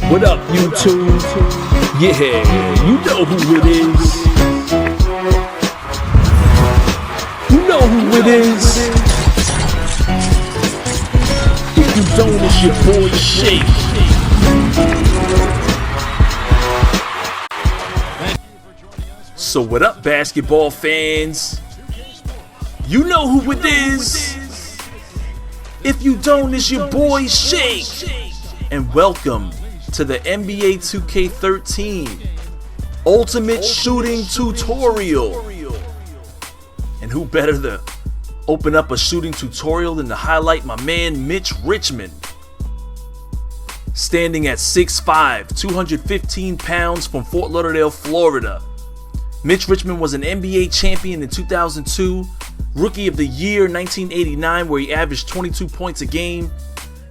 What up, YouTube? Yeah, you know who it is. You know who it is. If you don't, it's your boy Shake. So what up, basketball fans? You know who it is. If you don't, it's your boy Shake. And welcome to the NBA 2K13 Ultimate Shooting Tutorial. And who better to open up a shooting tutorial than to highlight my man Mitch Richmond. Standing at 6'5", 215 pounds from Fort Lauderdale, Florida. Mitch Richmond was an NBA champion in 2002, Rookie of the Year 1989 where he averaged 22 points a game.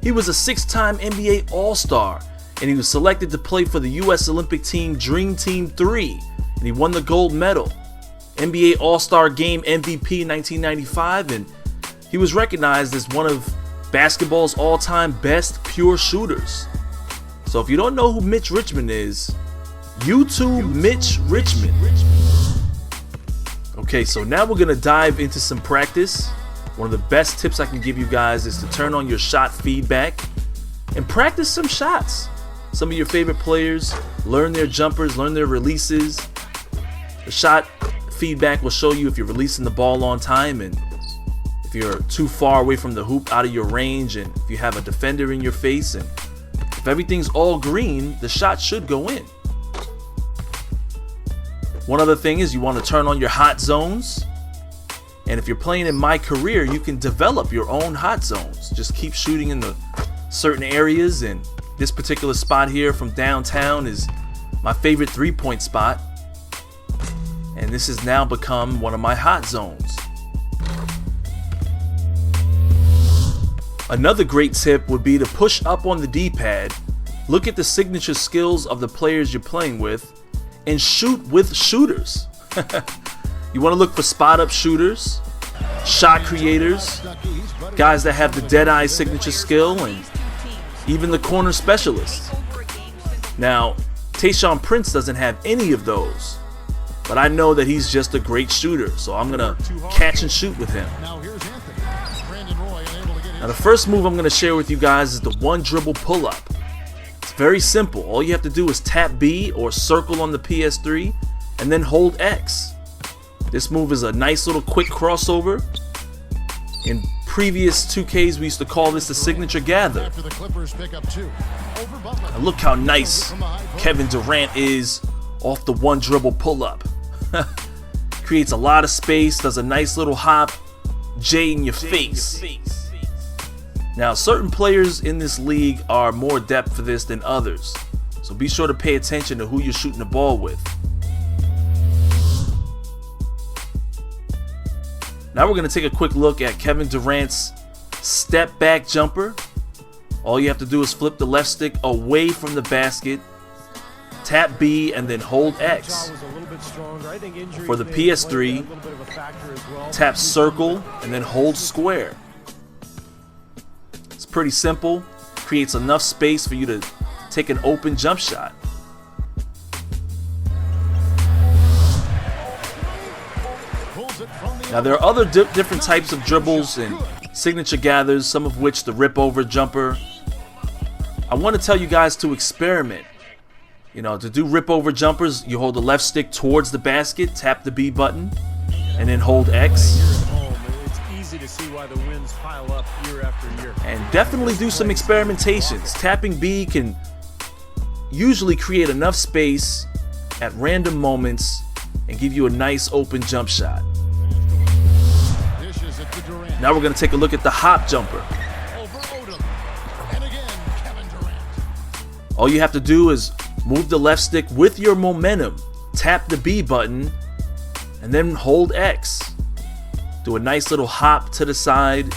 He was a 6-time NBA All-Star, and he was selected to play for the U.S. Olympic team Dream Team 3, and he won the gold medal. NBA All-Star Game MVP in 1995, and he was recognized as one of basketball's all-time best pure shooters. So if you don't know who Mitch Richmond is, YouTube Mitch Richmond. Okay, so now we're going to dive into some practice. One of the best tips I can give you guys is to turn on your shot feedback and practice some shots. Some of your favorite players, learn their jumpers, learn their releases. The shot feedback will show you if you're releasing the ball on time and if you're too far away from the hoop, out of your range, and if you have a defender in your face, and if everything's all green, the shot should go in. One other thing is you want to turn on your hot zones. And if you're playing in MyCareer, you can develop your own hot zones. Just keep shooting in the certain areas, and this particular spot here from downtown is my favorite three-point spot. And this has now become one of my hot zones. Another great tip would be to push up on the D-pad, look at the signature skills of the players you're playing with, and shoot with shooters. You want to look for spot-up shooters, shot creators, guys that have the Deadeye signature skill, and even the corner specialist. Now, Tayshaun Prince doesn't have any of those, but I know that he's just a great shooter, so I'm going to catch and shoot with him. Now, the first move I'm going to share with you guys is the one dribble pull-up. It's very simple. All you have to do is tap B or circle on the PS3 and then hold X. This move is a nice little quick crossover. In previous 2Ks, we used to call this the signature gather. Now look how nice Kevin Durant is off the one dribble pull-up. Creates a lot of space, does a nice little hop, J in your face. Now, certain players in this league are more adept for this than others, so be sure to pay attention to who you're shooting the ball with. Now we're going to take a quick look at Kevin Durant's step back jumper. All you have to do is flip the left stick away from the basket, tap B, and then hold X. For the PS3, tap circle and then hold square. It's pretty simple, creates enough space for you to take an open jump shot. Now there are other different types of dribbles and signature gathers, some of which the Ripover Jumper. I want to tell you guys to experiment. You know, to do Ripover Jumpers, you hold the left stick towards the basket, tap the B button, and then hold X. It's easy to see why the wins pile up year after year. And definitely do some experimentations. Tapping B can usually create enough space at random moments and give you a nice open jump shot. Now we're going to take a look at the hop jumper. All you have to do is move the left stick with your momentum, tap the B button, and then hold X. Do a nice little hop to the side,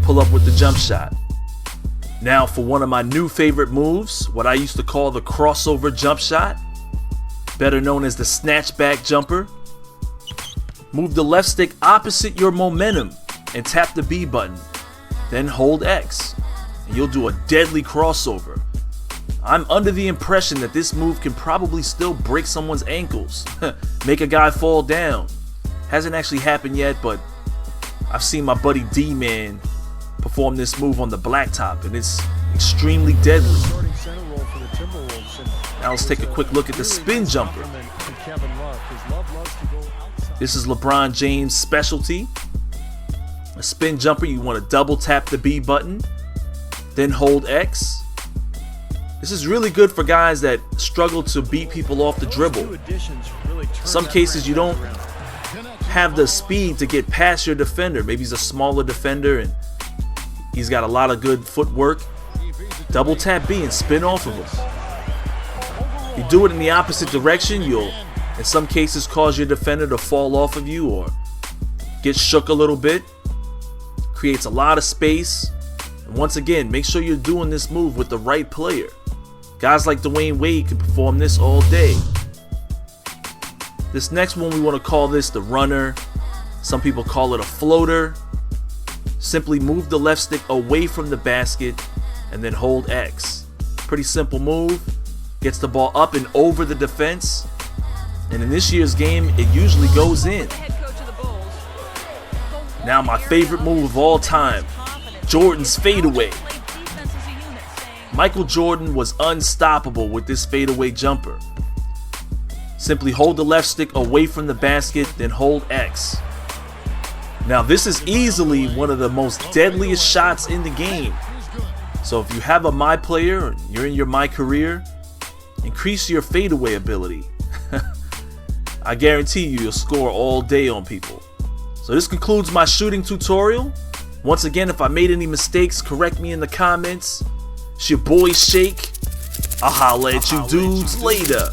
pull up with the jump shot. Now for one of my new favorite moves, what I used to call the crossover jump shot, better known as the Snatchback Jumper. Move the left stick opposite your momentum and tap the B button. Then hold X, and you'll do a deadly crossover. I'm under the impression that this move can probably still break someone's ankles, make a guy fall down. Hasn't actually happened yet, but I've seen my buddy D-Man perform this move on the blacktop, and it's extremely deadly. Now let's take a quick look at the spin jumper. This is LeBron James' specialty. A spin jumper, you want to double tap the B button, then hold X. This is really good for guys that struggle to beat people off the dribble. In some cases you don't have the speed to get past your defender. Maybe he's a smaller defender and he's got a lot of good footwork. Double tap B and spin off of him. If you do it in the opposite direction, you'll in some cases cause your defender to fall off of you or get shook a little bit. Creates a lot of space. And once again, make sure you're doing this move with the right player. Guys like Dwayne Wade can perform this all day. This next one, we want to call this the runner. Some people call it a floater. Simply move the left stick away from the basket and then hold X. Pretty simple move. Gets the ball up and over the defense. And in this year's game, it usually goes in. Now my favorite move of all time, Jordan's fadeaway. Michael Jordan was unstoppable with this fadeaway jumper. Simply hold the left stick away from the basket, then hold X. Now this is easily one of the most deadliest shots in the game. So if you have a MyPlayer, you're in your MyCareer, increase your fadeaway ability. I guarantee you'll score all day on people. So this concludes my shooting tutorial. Once again, if I made any mistakes, correct me in the comments. It's your boy Shake. I'll holla at you dudes later.